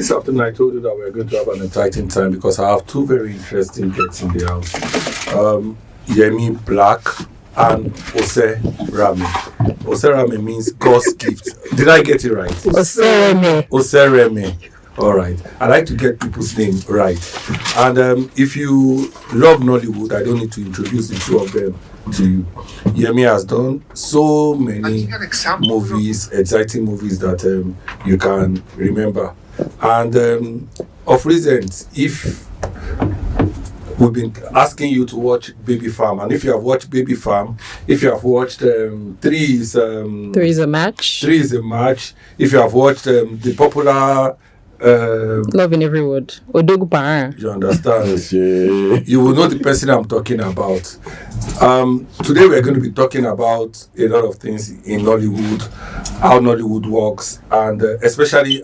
this afternoon I told you that we're going to have an exciting time because I have two very interesting guests in the house. Yemi Blaq and Ose Rami. Ose Rami means God's gift. Did I get it right? Ose Rami. All right. I like to get people's names right. And if you love Nollywood, I don't need to introduce the two of them to you. Yemi has done so many movies, exciting movies that you can remember. And of recent, if we've been asking you to watch Baby Farm, and if you have watched Baby Farm, if you have watched Three is a Match. If you have watched the popular Love in Every Word. You understand? You will know the person I'm talking about. Today we're going to be talking about a lot of things in Nollywood, how Nollywood works, and especially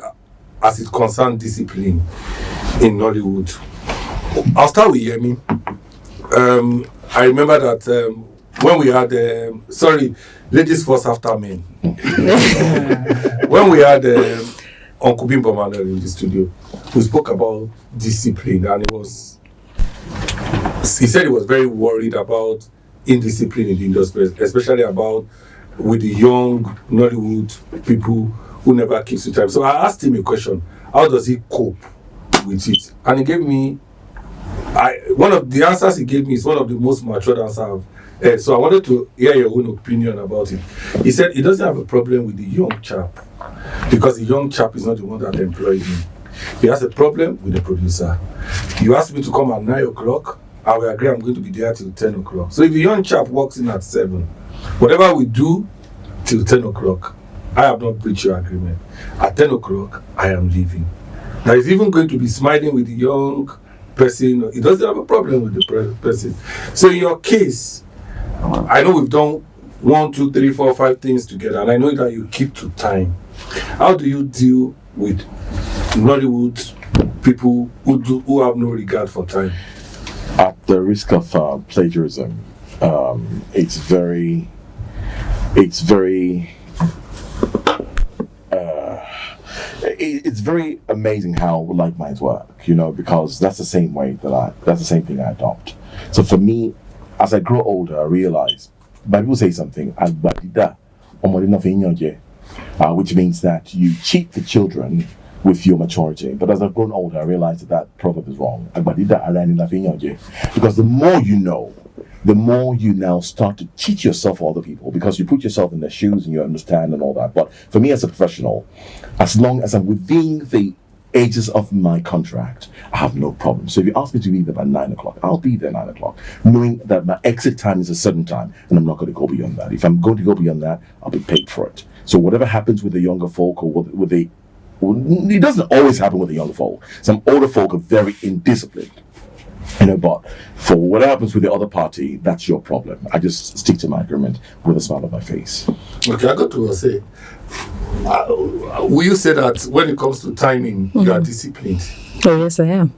as it concerns discipline in Nollywood. I'll start with Yemi. I remember that when we had ladies first after men. When we had Uncle Bimbo Manuel in the studio, who spoke about discipline, and he said he was very worried about indiscipline in the industry, especially about with the young Nollywood people who never keeps to time. So I asked him a question: how does he cope with it? And he gave me one of the answers he gave me is one of the most mature answers I've heard. So I wanted to hear your own opinion about it. He said he doesn't have a problem with the young chap because the young chap is not the one that employed him. He has a problem with the producer. You asked me to come at 9 o'clock. I will agree I'm going to be there till 10 o'clock. So if the young chap walks in at 7, whatever we do till 10 o'clock, I have not breached your agreement. At 10 o'clock, I am leaving. Now he's even going to be smiling with the young person. He doesn't have a problem with the person. So in your case, I know we've done 1, 2, 3, 4, 5 things together, and I know that you keep to time. How do you deal with Nollywood people who have no regard for time? At the risk of plagiarism, it's very amazing how like minds work, because that's the same thing I adopt. So for me, as I grow older, I realize when people say something, which means that you cheat the children with your maturity. But as I've grown older, I realize that proverb is wrong. Because the more you know, the more you now start to teach yourself other people, because you put yourself in their shoes and you understand and all that. But for me as a professional, as long as I'm within the ages of my contract, I have no problem. So if you ask me to be there by 9 o'clock, I'll be there 9 o'clock, knowing that my exit time is a certain time, and I'm not going to go beyond that. If I'm going to go beyond that, I'll be paid for it. So whatever happens with the younger folk or it doesn't always happen with the younger folk. Some older folk are very indisciplined. But for what happens with the other party, that's your problem. I just stick to my agreement with a smile on my face. Okay, I got to say, will you say that when it comes to timing, you are disciplined? Oh, yes, I am.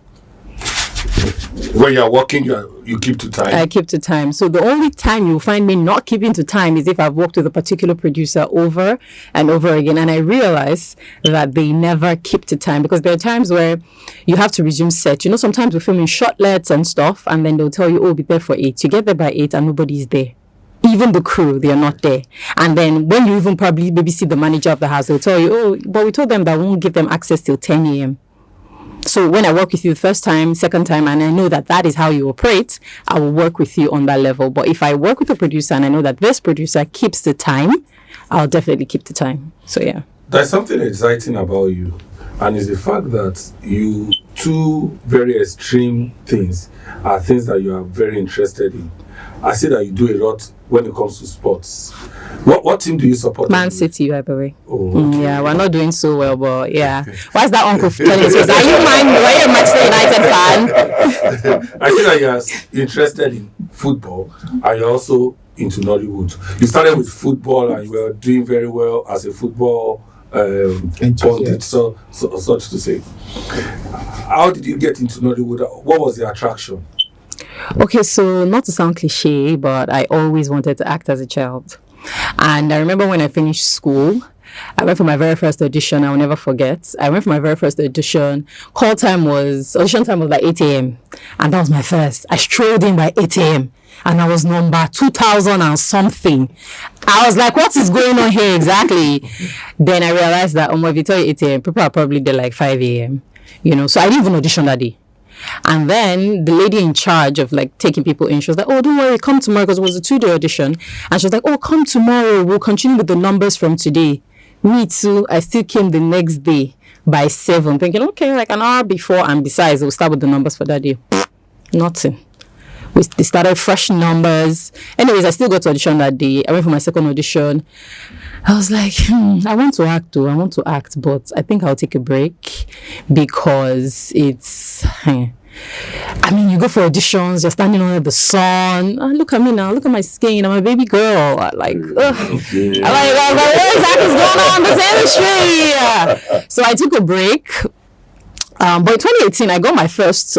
When you are working, you keep to time? I keep to time. So the only time you'll find me not keeping to time is if I've worked with a particular producer over and over again, and I realize that they never keep to time, because there are times where you have to resume set. Sometimes we're filming shortlets and stuff, and then they'll tell you, be there for 8. You get there by 8 and nobody's there. Even the crew, they are not there. And then when you even probably maybe see the manager of the house, they'll tell you, but we told them that we won't give them access till 10 a.m. So when I work with you the first time, second time, and I know that is how you operate, I will work with you on that level. But if I work with a producer and I know that this producer keeps the time, I'll definitely keep the time. So yeah. There's something exciting about you, and it's the fact that you two very extreme things are things that you are very interested in. I see that you do a lot when it comes to sports. What team do you support? Man City, by the way. Oh, okay. Yeah, we're not doing so well, but yeah. Why's that uncle telling us? Are you a Manchester United fan? I see that you are interested in football and you're also into Nollywood. You started with football and you were doing very well as a football pundit, so such to say. How did you get into Nollywood? What was the attraction? Okay, so not to sound cliche, but I always wanted to act as a child. And I remember when I finished school, I went for my very first audition. I'll never forget. I went for my very first audition. Audition time was like 8 a.m. And that was my first. I strolled in by 8 a.m. and I was number 2000 and something. I was like, what is going on here exactly? Then I realized that, if you tell you 8 a.m., people are probably there like 5 a.m. So I didn't even audition that day. And then the lady in charge of like taking people in, she was like, oh, don't worry, come tomorrow, because it was a 2-day audition. And she was like, oh, come tomorrow, we'll continue with the numbers from today. Me too, I still came the next day by 7, thinking, okay, like an hour before, and besides, we'll start with the numbers for that day. Nothing. They started fresh numbers. Anyways, I still got to audition that day. I went for my second audition. I was like, I want to act, but I think I'll take a break because it's, you go for auditions, you're standing under the sun. Look at me now, look at my skin, I'm a baby girl. I'm like, what exactly is going on in this industry? So I took a break. But in 2018, I got my first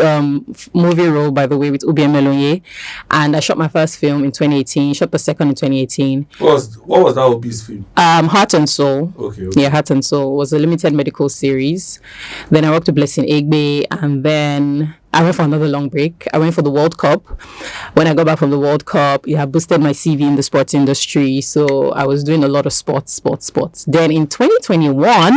movie role, by the way, with Yemi Blaq, and I shot my first film in 2018. Shot the second in 2018. What was that Obi's film? Heart and Soul. Okay. Yeah, Heart and Soul was a limited medical series. Then I worked with Blessing Egbe, and then I went for another long break. I went for the World Cup. When I got back from the World Cup, it had boosted my CV in the sports industry. So I was doing a lot of sports. Then in 2021,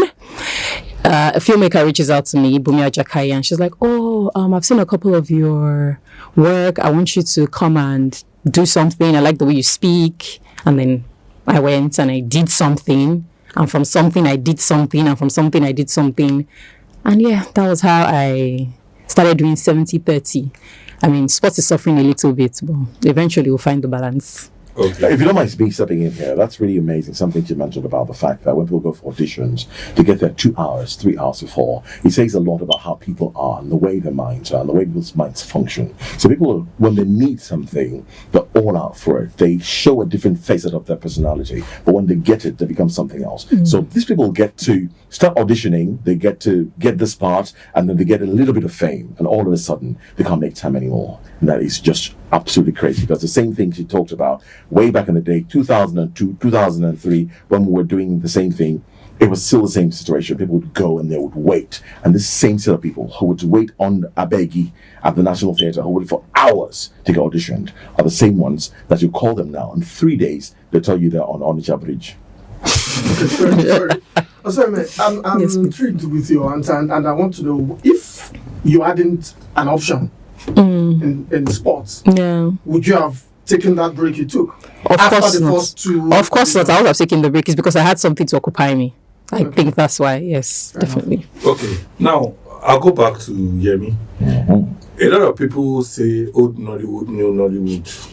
a filmmaker reaches out to me, Bumi Ajakai, and she's like, I've seen a couple of your work. I want you to come and do something. I like the way you speak. And then I went and I did something. And from something, I did something. And from something, I did something. And yeah, that was how I started doing 70-30. Sports is suffering a little bit, but eventually we'll find the balance. Okay. If you don't mind me stepping in here, that's really amazing. Something you mentioned about the fact that when people go for auditions, they get there 2 hours, 3 hours before. It says a lot about how people are and the way their minds are and the way people's minds function. So people, when they need something, they're all out for it. They show a different facet of their personality, but when they get it, they become something else. Mm-hmm. So these people get to start auditioning, they get to get this part, and then they get a little bit of fame, and all of a sudden, they can't make time anymore. And that is just absolutely crazy, because the same thing she talked about way back in the day, 2002, 2003, when we were doing the same thing, it was still the same situation. People would go and they would wait. And this same set of people who would wait on Abegi at the National Theatre, who would wait for hours to get auditioned, are the same ones that you call them now. In 3 days, they tell you they're on Onitsha Bridge. Sorry. Sorry, man. I'm intrigued with your answer, and I want to know, if you hadn't an option in sports, would you have taken that break you took? Of course not. I would have taken the break. It's because I had something to occupy me. I think that's why. Yes, fair definitely. Enough. Okay, now I'll go back to Yemi. Mm-hmm. A lot of people say old Nollywood, new Nollywood.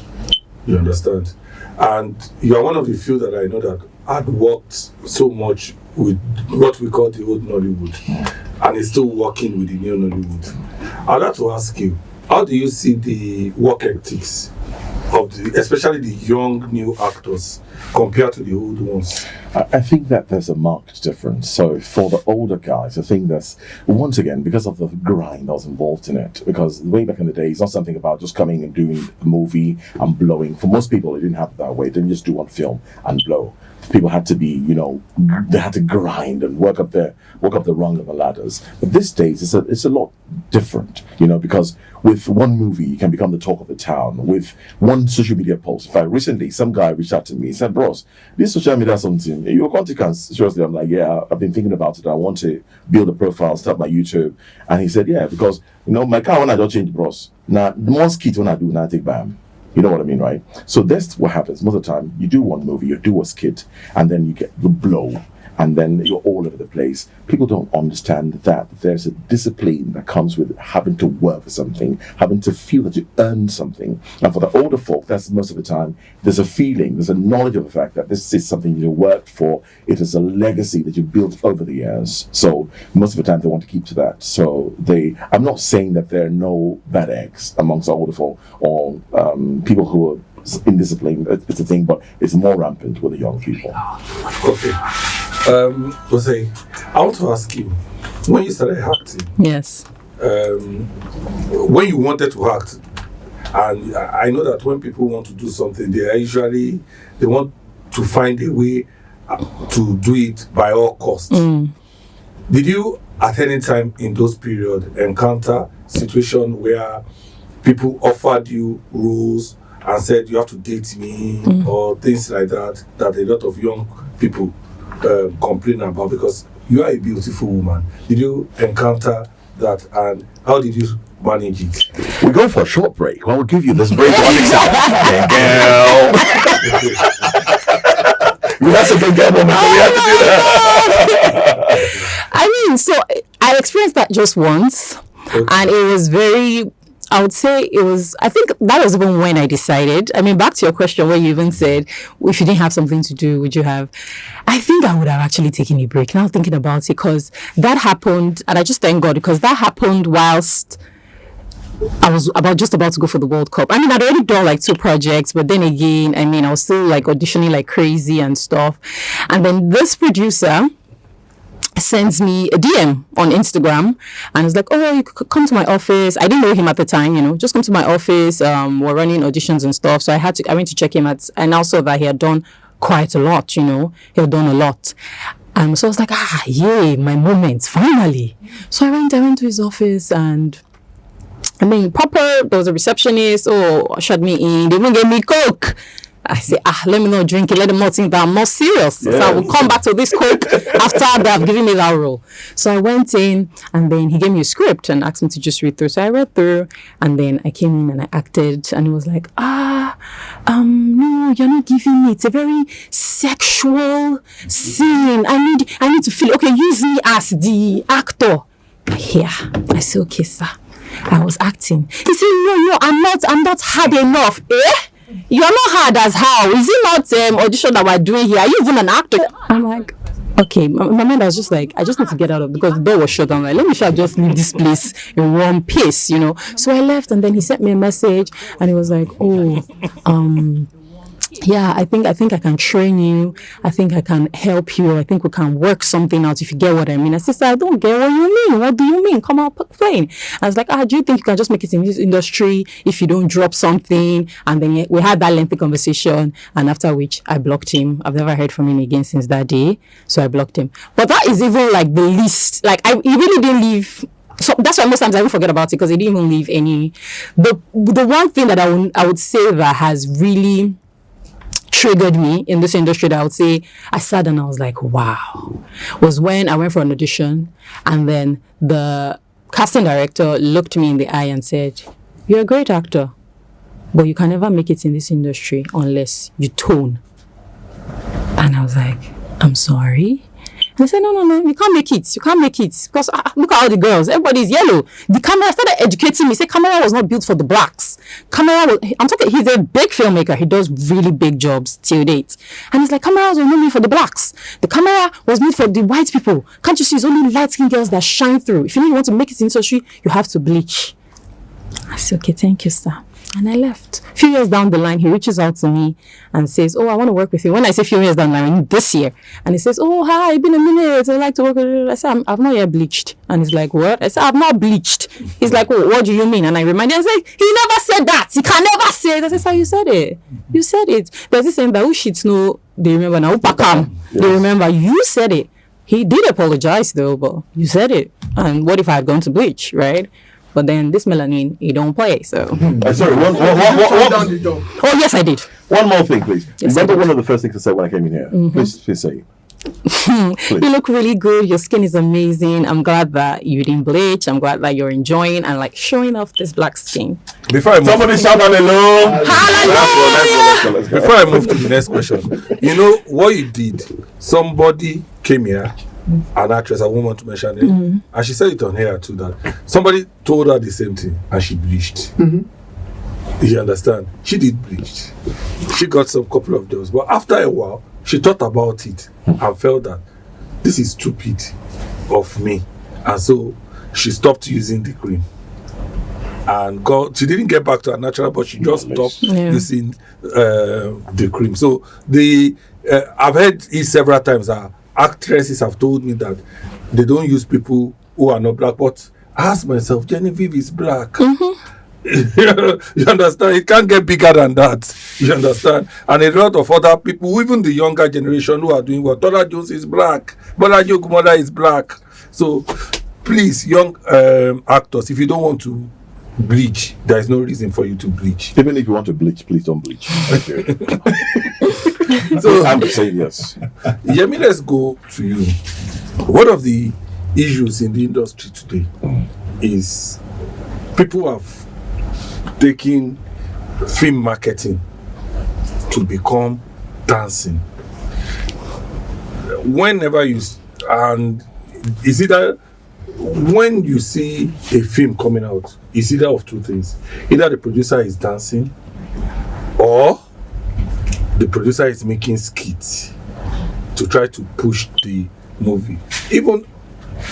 You understand? And you are one of the few that I know that had worked so much with what we call the old Nollywood, and is still working with the new Nollywood. I'd like to ask you, how do you see the work ethics of especially the young new actors compared to the old ones? I think that there's a marked difference. So for the older guys, I think that's, once again, because of the grind that was involved in it, because way back in the day, it's not something about just coming and doing a movie and blowing. For most people, it didn't happen that way. They didn't just do one film and blow. People had to be, they had to grind and work up the rung of the ladders. But these days, it's a lot different, because with one movie, you can become the talk of the town. With one social media post. In fact, recently, some guy reached out to me and said, bros, this social media something, you're consequence. Seriously, I'm like, yeah, I've been thinking about it. I want to build a profile, start my YouTube. And he said, yeah, because, my car, when I don't change bros, now, the more skit when I do, now I take bam. You know what I mean, right? So that's what happens. Most of the time, you do one movie, you do a skit, and then you get the blow, and then you're all over the place. People don't understand that there's a discipline that comes with having to work for something, having to feel that you earned something. And for the older folk, that's most of the time, there's a feeling, there's a knowledge of the fact that this is something you worked for. It is a legacy that you built over the years. So most of the time, they want to keep to that. So I'm not saying that there are no bad eggs amongst older folk or people who are indisciplined. It's a thing, but it's more rampant with the young people. Okay. Jose, I want to ask you, when you started acting, yes, when you wanted to act, and I know that when people want to do something, they want to find a way to do it by all costs. Did you at any time in those periods encounter situation where people offered you roles and said you have to date me or things like that a lot of young people complain about because you are a beautiful woman? Did you encounter that, and how did you manage it? We go for a short break. Well, we'll give you this break one example. Girl. We had some good girl moments, so we had to do that. I mean, so I experienced that just once, and it was very. I would say I think that was even when I decided. I mean, back to your question where you even said, if you didn't have something to do, would you have? I think I would have actually taken a break. Now thinking about it, because that happened, and I just thank God, because that happened whilst I was about to go for the World Cup. I mean, I'd already done like 2 projects, but then again, I mean, I was still like auditioning like crazy and stuff. And then this producer sends me a DM on Instagram and it's like, oh, you could come to my office. I didn't know him at the time, just come to my office. We're running auditions and stuff. So I went to check him and also that he had done quite a lot, he had done a lot. So I was like, yay, my moment, finally. So I went to his office and I mean, there was a receptionist, ushered me in, they even gave me Coke. I say, let me not drink it, let them not think that I'm not serious. Yeah. So I will come back to this Coke after they have given me that role. So I went in and then he gave me a script and asked me to just read through. So I read through and then I came in and I acted and he was like, no, you're not giving me. It's a very sexual scene. I need to feel, okay, use me as the actor. Yeah. I said, okay, sir. I was acting. He said, no, I'm not hard enough. You're not hard as how? Is it not audition that we're doing here? Are you even an actor? I'm like, okay. My mind was just like, I just need to get out of because the door was shut. I'm like, let me just leave this place in one piece, So I left and then he sent me a message and he was like, yeah, I think I can train you. I think I can help you. I think we can work something out if you get what I mean. I said, I don't get what you mean. What do you mean? Come on, explain. I was like, do you think you can just make it in this industry if you don't drop something? And then we had that lengthy conversation and after which I blocked him. I've never heard from him again since that day. So I blocked him. But that is even like the least, he really didn't leave. So that's why most times I will forget about it because he didn't even leave any. The one thing that I would say that has really triggered me in this industry that I would say I sat and I was like, wow, was when I went for an audition and then the casting director looked me in the eye and said, you're a great actor, but you can never make it in this industry unless you tone. And I was like, I'm sorry. And I said, no, you can't make it. You can't make it. Because look at all the girls. Everybody's yellow. The camera started educating me. Say camera was not built for the blacks. He's a big filmmaker. He does really big jobs till date. And he's like, camera was not made for the blacks. The camera was made for the white people. Can't you see it's only light-skinned girls that shine through. If you want to make it in the industry, you have to bleach. I said, okay, thank you, sir. And I left. A few years down the line, he reaches out to me and says, I want to work with you. When I say few years down the line, I mean this year. And he says, hi, it's been a minute. I'd like to work with you. I said, I've not yet bleached. And he's like, what? I said, I've not bleached. He's like, what do you mean? And I remind him, I said, he never said that. He can never say it. I said, sir, you said it. You said it. There's this saying that who shits no, they remember now. They remember. You said it. He did apologize though, but you said it. And what if I had gone to bleach, right? But then this melanin, he don't play, so. Sorry, one Oh, yes, I did. One more thing, please. Yes, remember one of the first things I said when I came in here? Please say it. You look really good. Your skin is amazing. I'm glad that you didn't bleach. I'm glad that you're enjoying and showing off this black skin. Before I move, somebody shout hallelujah. Hallelujah. Let's go. Before I move to the next question, what you did? Somebody came here, an actress, I won't want to mention it, and she said it on here too that somebody told her the same thing and she bleached. You understand? She did bleach. She got some couple of those, but after a while, she thought about it and felt that this is stupid of me, and so she stopped using the cream. And she didn't get back to her natural, but she just stopped using the cream. So I've heard it several times that actresses have told me that they don't use people who are not black, but I asked myself, Genevieve is black. You understand? It can't get bigger than that. You understand? And a lot of other people, even the younger generation, who are doing what Tola Jones is black, Bola Moda is black. So please, young actors, if you don't want to bleach, there is no reason for you to bleach. Even if you want to bleach, please don't bleach. So I'm saying yes. Yemi, let's go to you. One of the issues in the industry today is people have taken film marketing to become dancing. Whenever you and is either when you see a film coming out, it's either of two things: either the producer is dancing, or the producer is making skits to try to push the movie. Even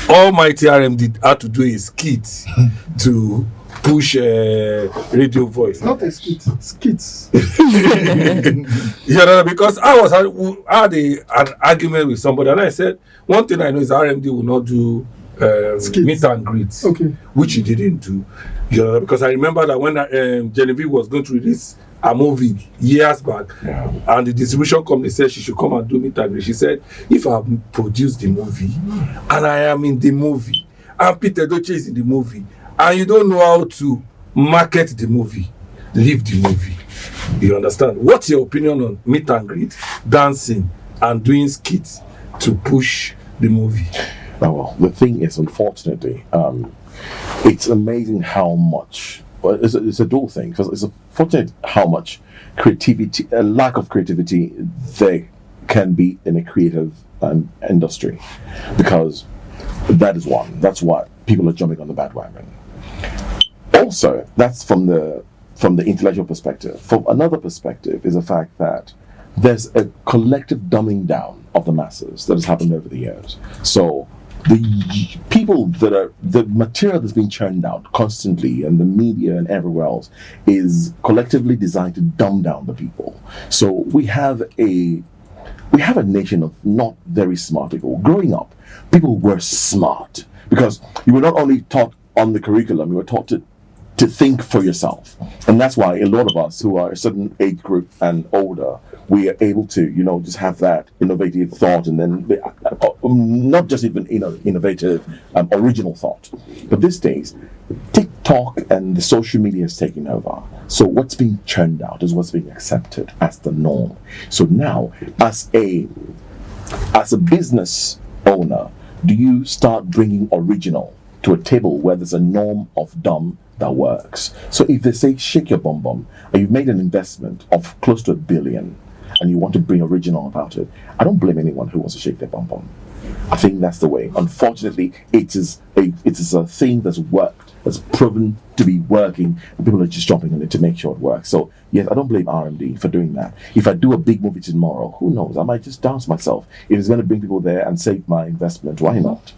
Almighty RMD had to do a skit to push radio voice. Not a skit, skits. You know, because I had an argument with somebody, and I said one thing I know is RMD will not do meet and greet, which he didn't do. You know, because I remember that when Genevieve was going to release a movie years back, and the distribution company said she should come and do meet and greet. She said, if I have produced the movie and I am in the movie and Peter Doche is in the movie and you don't know how to market the movie, leave the movie. You understand? What's your opinion on meet and greet, dancing and doing skits to push the movie? Well, the thing is, unfortunately, it's amazing how much. Well, it's a dual thing, because it's unfortunate how much creativity, a lack of creativity, there can be in a creative industry, because that is one. That's why people are jumping on the bandwagon. Also, that's from the intellectual perspective. From another perspective is the fact that there's a collective dumbing down of the masses that has happened over the years. So the people the material that's being churned out constantly, and the media and everywhere else, is collectively designed to dumb down the people. So we have a nation of not very smart people. Growing up, people were smart because you were not only taught on the curriculum, you were taught to think for yourself. And that's why a lot of us who are a certain age group and older, we are able to, just have that innovative thought, and then not just even innovative, original thought. But these days, TikTok and the social media is taking over. So what's being churned out is what's being accepted as the norm. So now, as a business owner, do you start bringing original to a table where there's a norm of dumb that works? So if they say shake your bum bum, and you've made an investment of close to $1 billion, and you want to bring original about it, I don't blame anyone who wants to shake their bum bum. I think that's the way. Unfortunately, it is a thing that's worked, that's proven to be working, and people are just jumping on it to make sure it works. So yes, I don't blame RMD for doing that. If I do a big movie tomorrow, who knows? I might just dance myself. If it's going to bring people there and save my investment, why not?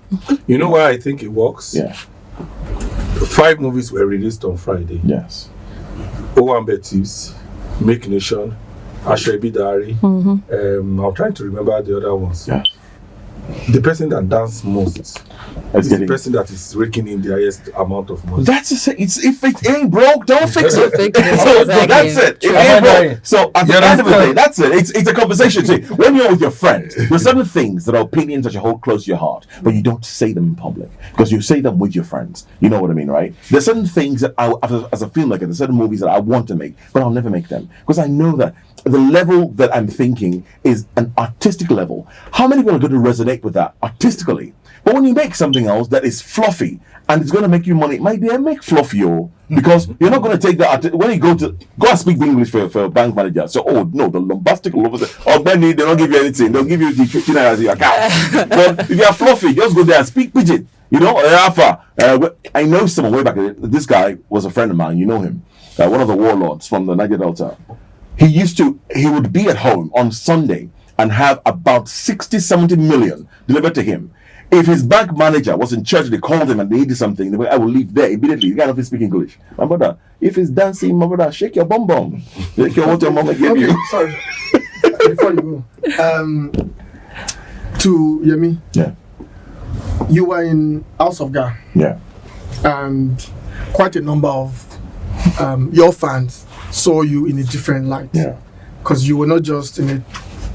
You know why I think it works? Yeah. 5 movies were released on Friday. Yes. Owambe Thieves, Make Nation, Ashrebi Diary. I'm trying to remember the other ones. Yeah. The person that danced most is the person that is raking in the highest amount of money. That's it. If it ain't broke, don't fix it. That's it. It ain't broke. So at the end of the day, that's it. It's a conversation. See, when you're with your friends, there's certain things that are opinions that you hold close to your heart, but you don't say them in public because you say them with your friends. You know what I mean, right? There's certain things that as a filmmaker, there's certain movies that I want to make, but I'll never make them because I know that the level that I'm thinking is an artistic level. How many people are going to resonate with that artistically? But when you make something else that is fluffy and it's going to make you money, my dear, make fluffy, because you're not going to take that. When you go and speak English for a bank manager, so no, the bombastic all over Benny, they don't give you anything. They'll give you the 15 naira as your account. But if you're fluffy, just go there and speak pidgin. I know someone way back. This guy was a friend of mine. You know him, one of the warlords from the Niger Delta. He would be at home on Sunday and have about 60-70 million delivered to him. If his bank manager was in church, they called him and they needed something, they were, I will leave there immediately. The guy doesn't speak English. My brother, if he's dancing, my brother, shake your bum bum. Shake what your mama gave you. Sorry. Before you go, to Yemi. Yeah. You were in House of God. Yeah. And quite a number of your fans saw you in a different light. Yeah. Because you were not just in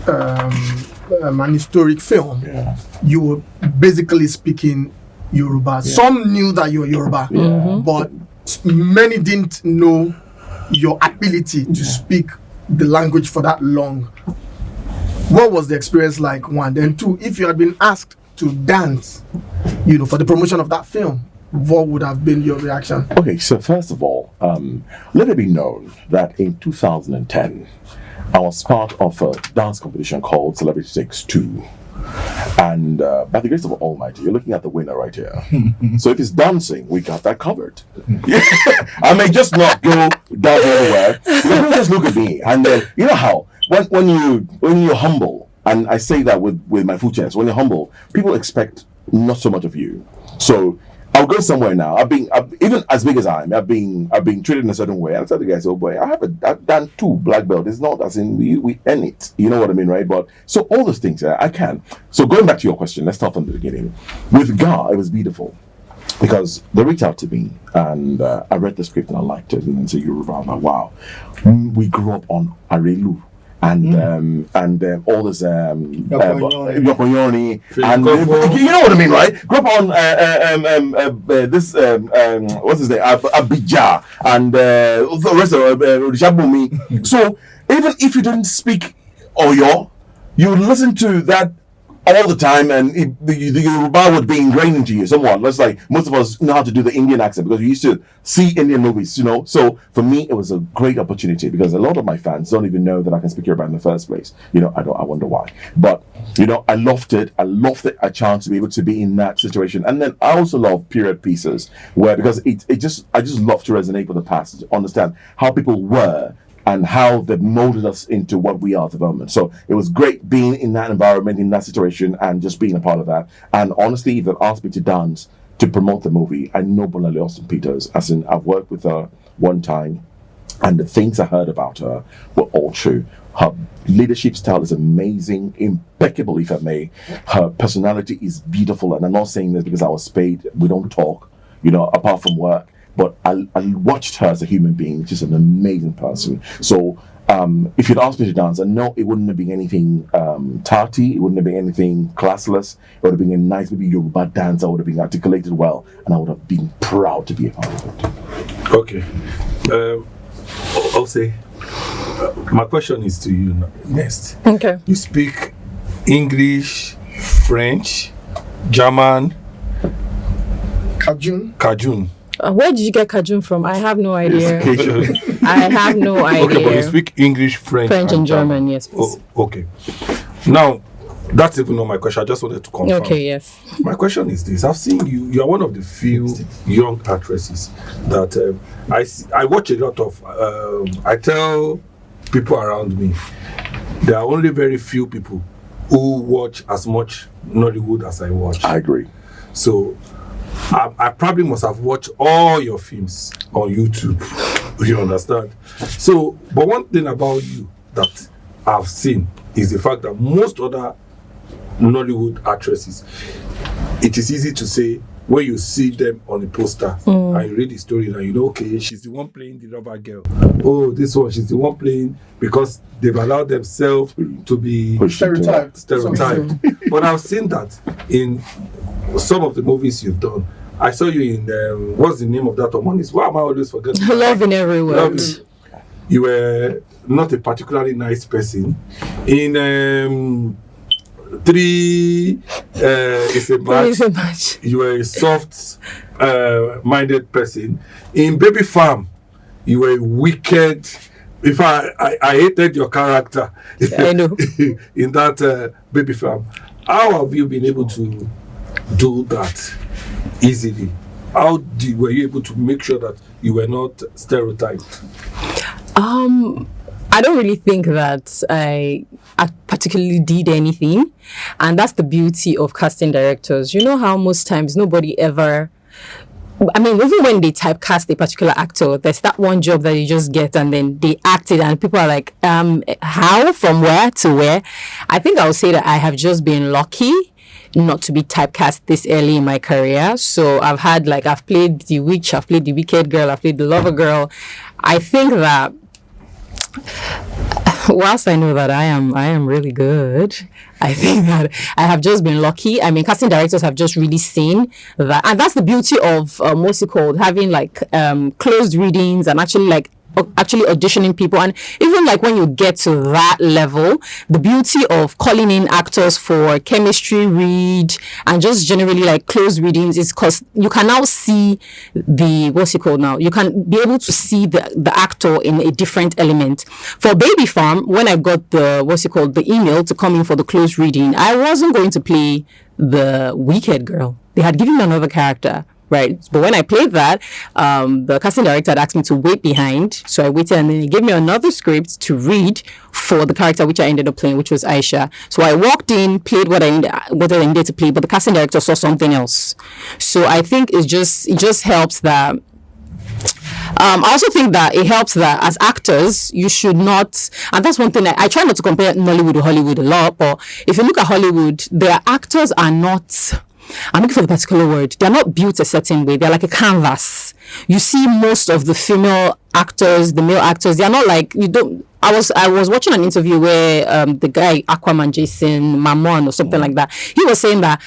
an historic film. Yeah. You were basically speaking Yoruba. Some knew that you were Yoruba, but many didn't know your ability to speak the language for that long. What was the experience like, one? Then two, if you had been asked to dance, for the promotion of that film, what would have been your reaction? Okay, so first of all, let it be known that in 2010, I was part of a dance competition called Celebrity Takes Two. And by the grace of Almighty, you're looking at the winner right here. So if it's dancing, we got that covered. I may just not go down anywhere. People just look at me, and you know how when you're humble, and I say that with my full chest, when you're humble, people expect not so much of you. So I'll go somewhere now. I've even as big as I've been treated in a certain way. I tell the guys, oh boy, I've done 2 black belt. It's not as in we earn it. You know what I mean, right? But so all those things, I can. So going back to your question, let's start from the beginning. With Ga, it was beautiful because they reached out to me and I read the script and I liked it. And so Yoruba, I'm like, wow. We grew up on Arelu. And all this Yokonyoni, and you know what I mean, right? Grew up on this what's his name, Abidja, and the rest of Shabumi. So even if you didn't speak Oyo, you would listen to that all the time, and the Yoruba would be ingrained into you somewhat. Let's like most of us know how to do the Indian accent because we used to see Indian movies, So for me, it was a great opportunity because a lot of my fans don't even know that I can speak Yoruba in the first place. I wonder why. But I loved it. I loved a chance to be able to be in that situation, and then I also love period pieces because I just love to resonate with the past, to understand how people were and how they've molded us into what we are at the moment. So it was great being in that environment, in that situation, and just being a part of that. And honestly, if they asked me to dance to promote the movie, I know Bonale Austin Peters, as in I've worked with her one time, and the things I heard about her were all true. Her leadership style is amazing, impeccable, if I may. Her personality is beautiful, and I'm not saying this because I was paid. We don't talk, apart from work. But I watched her as a human being, just an amazing person. So if you'd asked me to dance, I know it wouldn't have been anything tarty, it wouldn't have been anything classless. It would have been a nice, maybe Yoruba dance. I would have been articulated well, and I would have been proud to be a part of it. Okay. I'll say, my question is to you next. Okay. You speak English, French, German, Kajun. Where did you get Kajun from? I have no idea. I have no idea. Okay, but you speak English, French and German, yes, please. Okay. Now, that's even not my question. I just wanted to confirm. Okay, yes. My question is this. I've seen you. You are one of the few young actresses that I watch a lot of. I tell people around me, there are only very few people who watch as much Nollywood as I watch. I agree. So I probably must have watched all your films on YouTube. You understand? So, but one thing about you that I've seen is the fact that most other Nollywood actresses, it is easy to say when you see them on a poster and you read the story and okay, she's the one playing the rubber girl. Oh, this one, she's the one playing, because they've allowed themselves to be stereotyped. But I've seen that in some of the movies you've done. I saw you in what's the name of that one? Why am I always forgetting? Love in Every Word. You were not a particularly nice person. In Three is a match. You were a soft minded person. In Baby Farm, you were wicked. If I hated your character. I know. In that Baby Farm. How have you been able to do that easily? How were you able to make sure that you were not stereotyped? I don't really think that I particularly did anything, and that's the beauty of casting directors. You know how most times nobody ever, even when they typecast a particular actor, there's that one job that you just get and then they act it and people are like, how, from where to where? I think I would say that I have just been lucky not to be typecast this early in my career. So I've played the witch, I've played the wicked girl, I've played the lover girl. I think that whilst I know that I am really good, I think that I have just been lucky. I mean, casting directors have just really seen that, and that's the beauty of what's it called, having like closed readings and actually auditioning people. And even like when you get to that level, the beauty of calling in actors for chemistry read and just generally like closed readings is because you can now see you can be able to see the actor in a different element. For Baby Farm, when I got the email to come in for the closed reading, I wasn't going to play the wicked girl. They had given me another character. Right. But when I played that, the casting director had asked me to wait behind. So I waited, and then he gave me another script to read for the character which I ended up playing, which was Aisha. So I walked in, played what I needed to play, but the casting director saw something else. So I think it just helps that. I also think that it helps that as actors, you should not, and that's one thing I try not to compare Nollywood to Hollywood a lot, but if you look at Hollywood, their actors are not, I'm looking for the particular word, they're not built a certain way. They're like a canvas. You see most of the female actors, the male actors, they're not like, I was watching an interview where the guy Aquaman Jason Mamon or something like that, he was saying that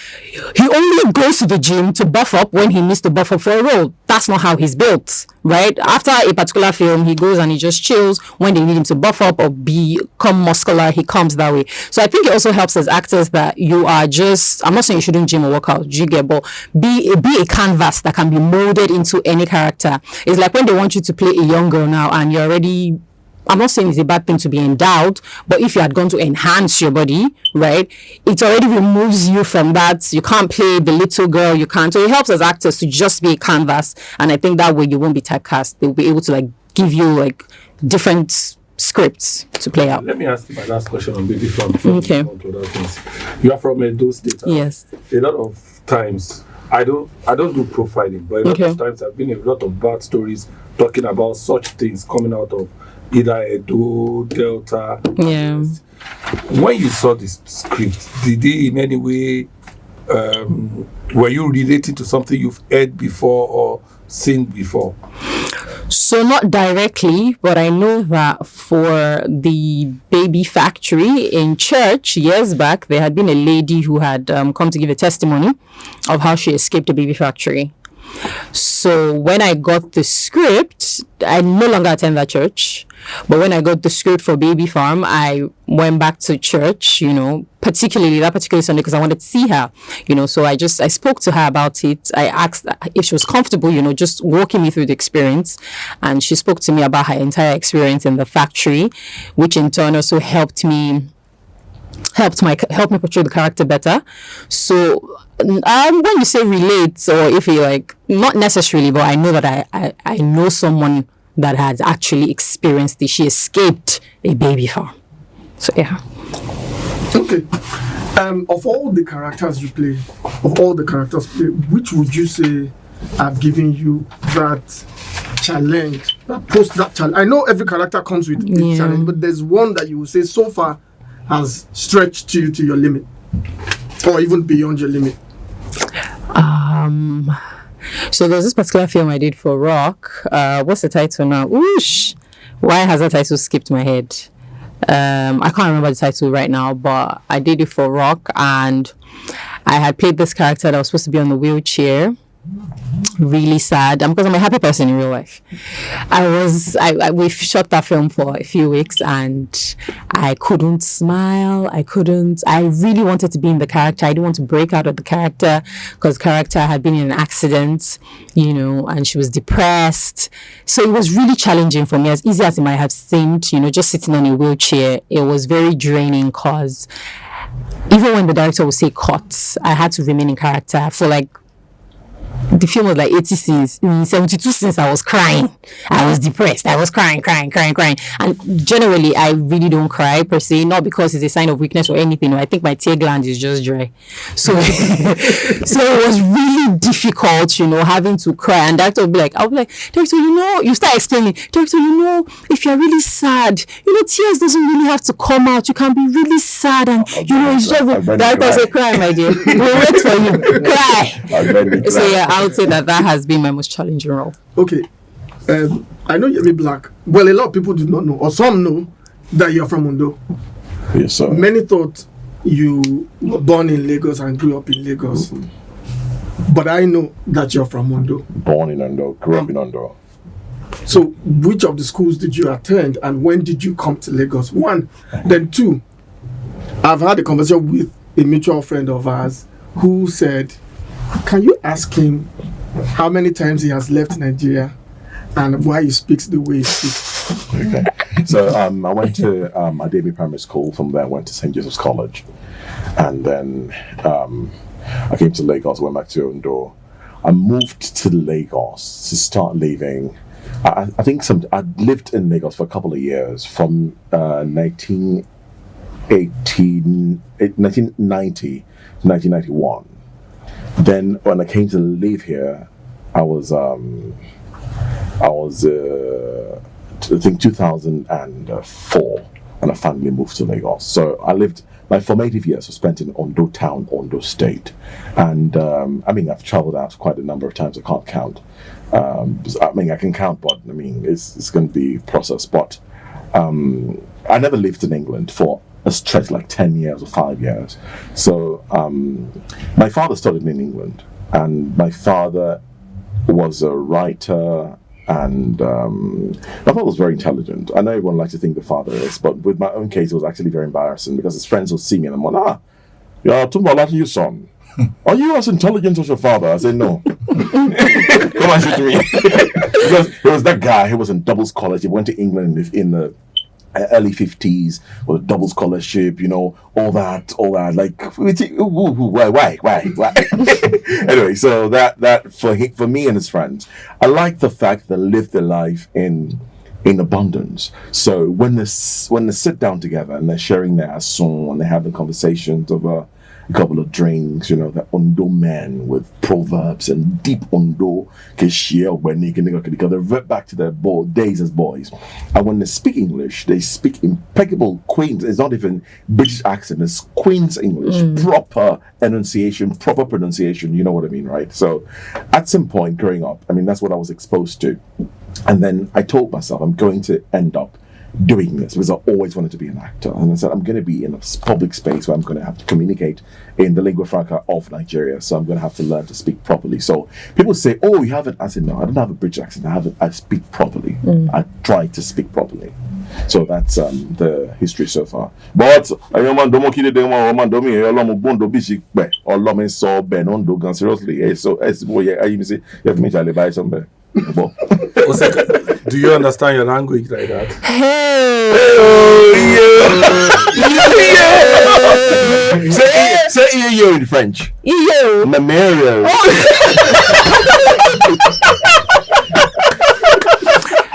he only goes to the gym to buff up when he needs to buff up for a role. That's not how he's built, right? After a particular film, he goes and he just chills. When they need him to buff up or become muscular, he comes that way. So I think it also helps as actors that you are just, I'm not saying you shouldn't gym or work out, but be a canvas that can be molded into any character. It's like when they want you to play a young girl now and you're already, I'm not saying it's a bad thing to be endowed, but if you had gone to enhance your body, right, it already removes you from that. You can't play the little girl, you can't. So it helps as actors to just be a canvas, and I think that way you won't be typecast. They'll be able to like give you like different scripts to play out. Let me ask you my last question on Baby Farm. Okay. You are from Edo State. Yes. A lot of times, I don't do profiling, but a lot of times I've been a lot of bad stories talking about such things coming out of either Edo, Delta. Yeah. When you saw this script, did they in any way, were you related to something you've heard before or seen before? So not directly, but I know that for the baby factory in church years back, there had been a lady who had come to give a testimony of how she escaped a baby factory. So when I got the script, I no longer attend that church. But when I got the script for Baby Farm, I went back to church, particularly that particular Sunday because I wanted to see her, So I spoke to her about it. I asked if she was comfortable, just walking me through the experience. And she spoke to me about her entire experience in the factory, which in turn also helped me portray the character better. So when you say relate, or if you like, not necessarily, but I know that I know someone that has actually experienced this. She escaped a baby farm. So yeah. Okay. Of all the characters you play, which would you say have given you that challenge, that challenge? I know every character comes with a challenge, but there's one that you would say so far has stretched you to your limit, or even beyond your limit. So there's this particular film I did for Rock. What's the title now? Whoosh! Why has that title skipped my head? I can't remember the title right now, but I did it for Rock, and I had played this character that was supposed to be on the wheelchair. Really sad, because I'm a happy person in real life. We shot that film for a few weeks and I couldn't smile. I really wanted to be in the character. I didn't want to break out of the character because the character had been in an accident, and she was depressed. So it was really challenging for me, as easy as it might have seemed, just sitting on a wheelchair. It was very draining because even when the director would say cut, I had to remain in character for the film was 80 scenes. In 72 scenes, I was crying. I was depressed. I was crying. And generally, I really don't cry per se, not because it's a sign of weakness or anything. I think my tear gland is just dry. So, so it was really difficult, having to cry. And director would be like, director, you start explaining, director, if you're really sad, tears doesn't really have to come out. You can be really sad and, it's just, director say, cry, my dear. We'll wait for you. Cry. So, yeah, I would say that has been my most challenging role. Okay. I know Yemi Blaq. Well, a lot of people do not know, or some know, that you're from Ondo. Yes, sir. Many thought you were born in Lagos and grew up in Lagos. But I know that you're from Ondo. Born in Ondo, grew up in Ondo. So, which of the schools did you attend, and when did you come to Lagos? One. Then two, I've had a conversation with a mutual friend of ours who said, can you ask him how many times he has left Nigeria and why he speaks the way he speaks? Okay. So I went to Ademi Primary School. From there I went to St. Joseph's College. And then I came to Lagos, went back to Ondo. I moved to Lagos to start living. I think I lived in Lagos for a couple of years from 1990 to 1991. Then when I came to live here, I was I think 2004 when a family moved to Lagos. So I lived, my formative years were spent in Ondo town, Ondo state. And I mean, I've traveled out quite a number of times, I can't count. I mean, I can count, but I mean, it's going to be a process. But I never lived in England for a stretch like 10 years or 5 years. So my father studied in England, and my father was a writer, and my father was very intelligent. I know everyone likes to think the father is, but with my own case, it was actually very embarrassing because his friends would see me and I'm like, you're talking about your son. Are you as intelligent as your father? I said, no. Come on, shoot me. Because there was that guy who was in double scholarship. He went to England in the early 50s with a double scholarship, you know, all that, like, why? Anyway, so that for me and his friends, I like the fact that they live their life in abundance. So when they sit down together and they're sharing their song and they're having conversations over a couple of drinks, you know, the Ondo men with proverbs and deep Ondo can share when they revert back to their days as boys. And when they speak English, they speak impeccable Queen's. It's not even British accent, it's Queen's English, proper enunciation, proper pronunciation, you know what I mean, right? So at some point growing up, I mean, that's what I was exposed to. And then I told myself I'm going to end up doing this because I always wanted to be an actor, and I said I'm going to be in a public space where I'm going to have to communicate in the lingua franca of Nigeria, so I'm going to have to learn to speak properly. So people say, oh, you haven't. I said, no, I don't have a British accent. I speak properly. I try to speak properly. So that's the history so far. But seriously, so you have to make sure buy somewhere. Do you understand your language like that? Say yo in French. Yo. Mamerio.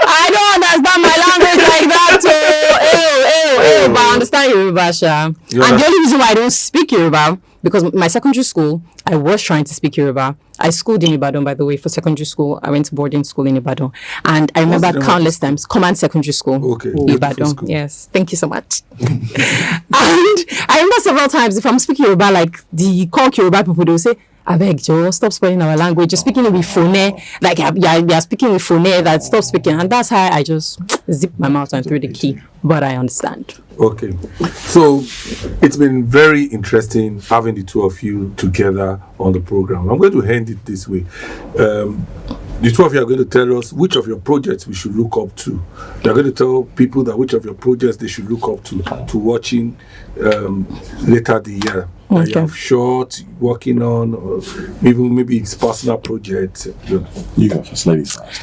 I don't understand my language like that too. But I understand Yoruba, Sha. And the only reason why I don't speak Yoruba, because my secondary school, I was trying to speak Yoruba. I schooled in Ibadan, by the way, for secondary school. I went to boarding school in Ibadan. And I remember countless times, Command Secondary School, okay. Ibadan. School. Yes, thank you so much. And I remember several times, if I'm speaking Yoruba, like the Conk Yoruba people, they will say, I beg Joe, stop spoiling our language. You're speaking it with phone, like you're speaking with phone, that stop speaking. And that's how I just zip my mouth and threw the key. But I understand. Okay. So it's been very interesting having the two of you together on the program. I'm going to end it this way. The two of you are going to tell us which of your projects we should look up to. You're going to tell people that which of your projects they should look up to watching later the year. That you have short, working on, or even maybe it's personal project. You go first, ladies first.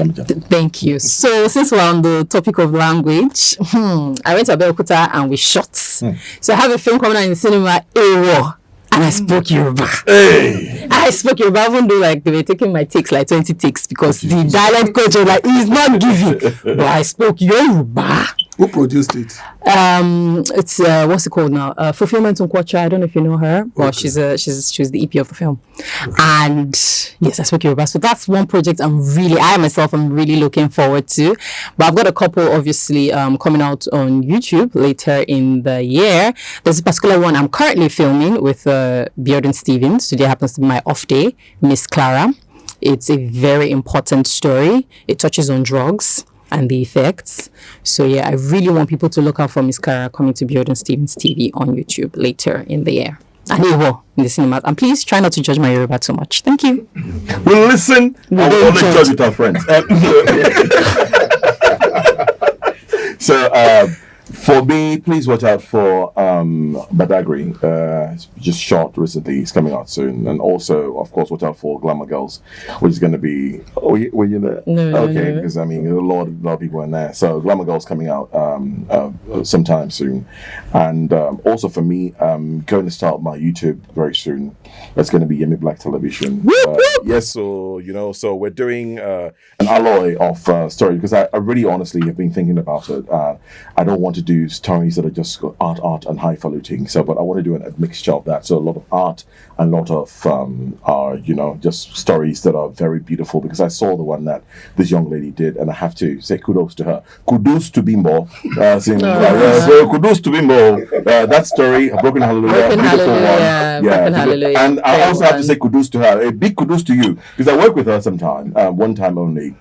Thank you. So since we're on the topic of language, I went to Abeokuta and we shot. So I have a film coming out in the cinema, Ewo. And I spoke Yoruba. Hey! I spoke Yoruba, even though like they were taking my takes, like 20 takes, because the dialect coach was like, he's not giving. But I spoke Yoruba. Who produced it? It's what's it called now? Fulfillment Nkwacha. I don't know if you know her, but she was the EP of the film. Okay. And yes, I spoke Yoruba. So that's one project I'm really looking forward to. But I've got a couple obviously coming out on YouTube later in the year. There's a particular one I'm currently filming with Bearden Stevens. Today happens to be my off day, Miss Clara. It's a very important story. It touches on drugs and the effects. So yeah, I really want people to look out for Miss Cara coming to Build on Stevens TV on YouTube later in the year. And it will in the cinema. And please try not to judge my Yoruba too much. Thank you. We'll listen. We'll only judge with our friends. So, for me, please watch out for Badagry. It's just shot recently. It's coming out soon. And also, of course, watch out for Glamour Girls, which is going to be... were you there? No, okay, because, I mean, a lot of people in there. So, Glamour Girls coming out sometime soon. And also, for me, going to start my YouTube very soon. It's going to be Yemi Blaq Television. Yes, so, so we're doing an alloy of story, because I really honestly have been thinking about it. I don't want to do stories that are just art and highfalutin. So, but I want to do a mixture of that. So a lot of art and a lot of are just stories that are very beautiful. Because I saw the one that this young lady did, and I have to say kudos to her. Kudos to Bimbo. So kudos to Bimbo. That story, Broken Hallelujah, beautiful one. Broken Hallelujah. And I also have to say kudos to her. A big kudos to you, because I worked with her sometime, one time only,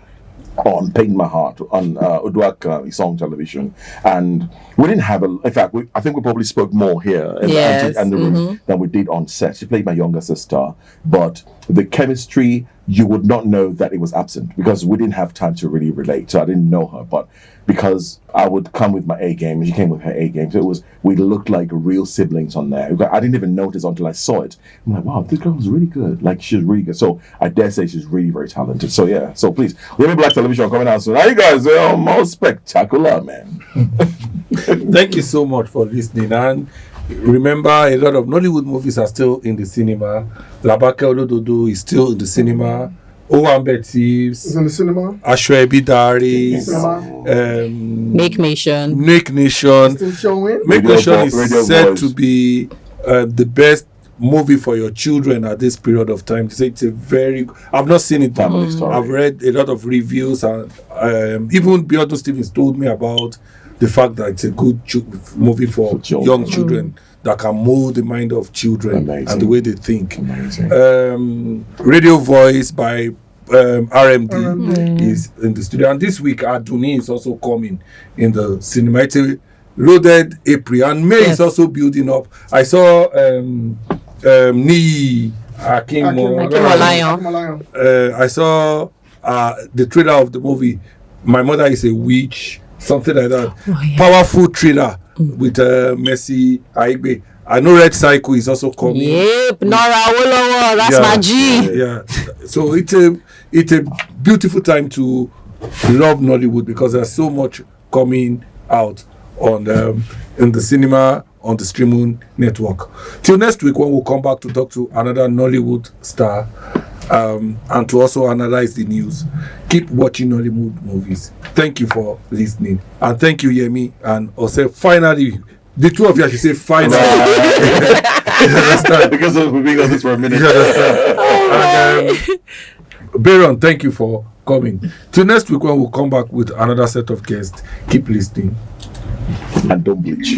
on Pain My Heart on Uduak Song Television, and we didn't have in fact, I think we probably spoke more here in the room than we did on set. She played my younger sister, but the chemistry, you would not know that it was absent, because we didn't have time to really relate. So I didn't know her, but because I would come with my A game and she came with her A game, so we looked like real siblings on there. I didn't even notice until I saw it. I'm like, wow, this girl was really good. Like, she's really good. So I dare say she's really, very talented. So yeah, so please, Yemi Blaq Television coming out soon. Now you guys are most spectacular, man. Thank you so much for listening. And remember, a lot of Nollywood movies are still in the cinema. Labake Olododo is still in the cinema. Owambe Thieves is in the cinema. Ashwebi Diaries. Make Nation. Still showing. Make Nation is said to be the best movie for your children at this period of time. It's a very... I've not seen it. Family story. I've read a lot of reviews, and even Beyond Stevens told me about the fact that it's a good movie for young children that can mold the mind of children and the way they think. Radio Voice by RMD is in the studio, and this week Aduni is also coming in the cinema. It's a loaded April, and May is also building up. I saw Ni Akim I saw the trailer of the movie My Mother is a Witch, something like that. Powerful trailer with Messi Aigbe. I know Red Cycle is also coming. Yep, Nora Awolowo, that's my G. Yeah. So it's a beautiful time to love Nollywood, because there's so much coming out on in the cinema, on the streaming network. Till next week, when we'll come back to talk to another Nollywood star and to also analyze the news. Keep watching Nollywood movies. Thank you for listening, and thank you, Yemi, and also finally. The two of you, I should say, finally. Because we've been on this for a minute. Baron, thank you for coming. Till next week, when we'll come back with another set of guests. Keep listening. And don't bleach.